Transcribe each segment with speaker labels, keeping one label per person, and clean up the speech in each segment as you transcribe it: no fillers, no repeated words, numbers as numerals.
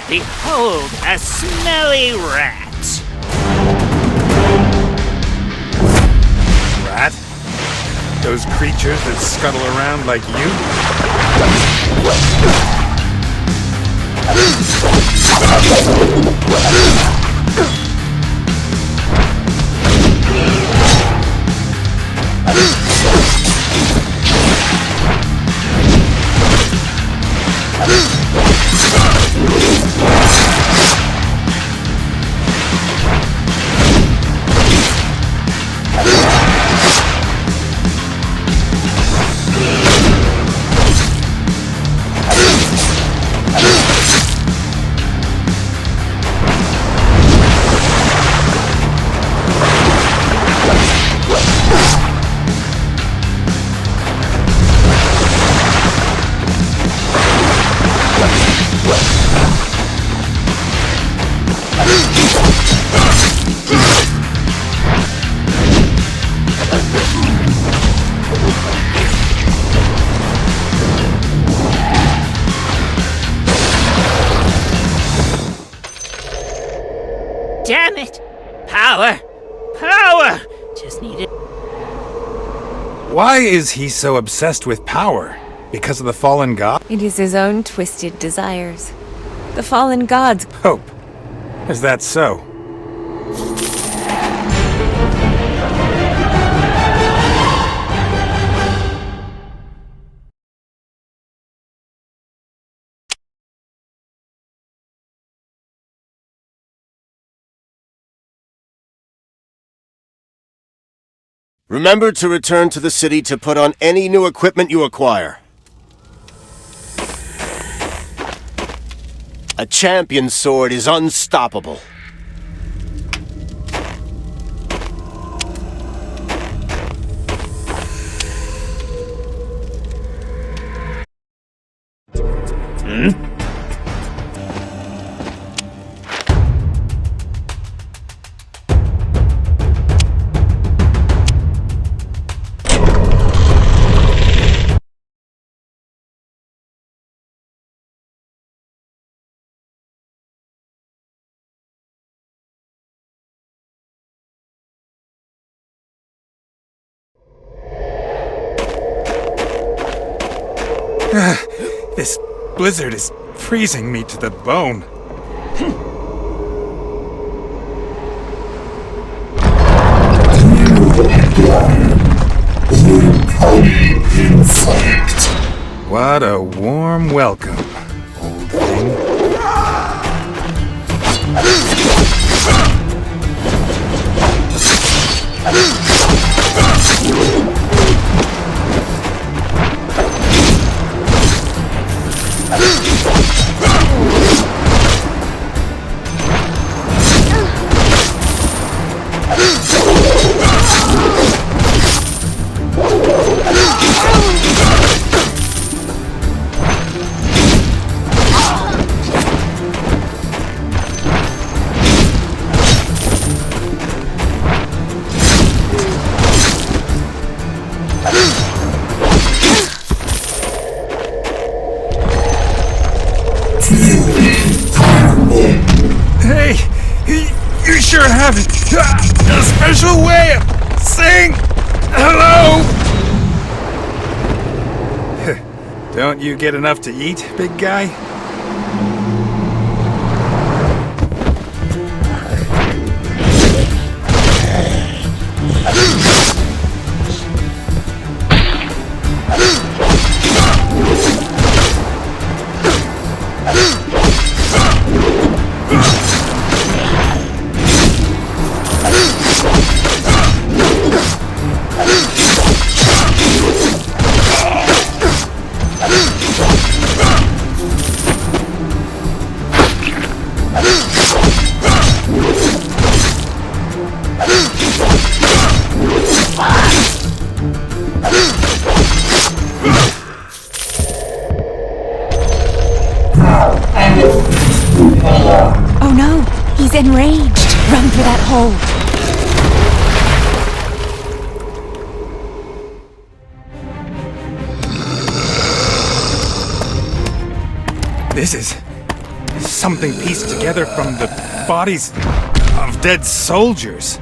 Speaker 1: Behold a smelly rat.
Speaker 2: Rat? Those creatures that scuttle around like
Speaker 1: Damn it! Power! Power! Just need it.
Speaker 2: Why is he so obsessed with power? Because of the fallen god?
Speaker 3: It is his own twisted desires. The fallen gods.
Speaker 2: Hope. Is that so?
Speaker 4: Remember to return to the city to put on any new equipment you acquire. A champion sword is unstoppable.
Speaker 2: This blizzard is freezing me to the bone. What a warm welcome, old thing. Hey, you sure have a special way of saying hello. Don't you get enough to eat, big guy?
Speaker 3: Oh no! He's enraged! Run for that hole!
Speaker 2: something pieced together from the bodies of dead soldiers.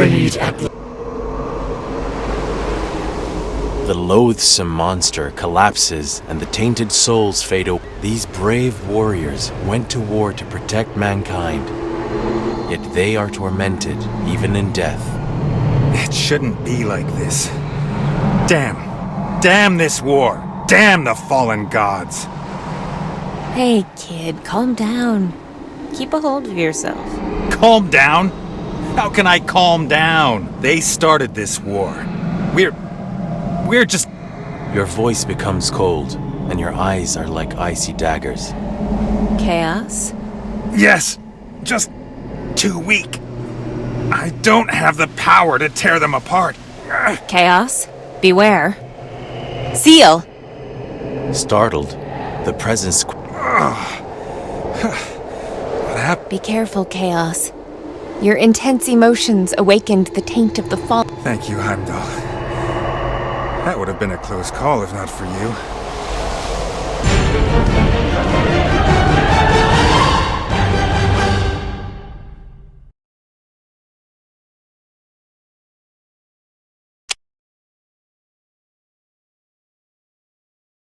Speaker 5: freed at last. The loathsome monster collapses and the tainted souls fade away. These brave warriors went to war to protect mankind, yet they are tormented even in death.
Speaker 2: It shouldn't be like this. Damn. Damn this war. Damn the fallen gods.
Speaker 3: Hey, kid, calm down. Keep a hold of yourself.
Speaker 2: Calm down? How can I calm down? They started this war. We're just...
Speaker 5: Your voice becomes cold, and your eyes are like icy daggers.
Speaker 3: Chaos?
Speaker 2: Yes, just too weak. I don't have the power to tear them apart.
Speaker 3: Chaos? Beware. Seal!
Speaker 5: Startled, the presence
Speaker 2: What happened?
Speaker 3: Be careful, Chaos. Your intense emotions awakened the taint of the fall.
Speaker 2: Thank you, Heimdall. That would have been a close call if not for you.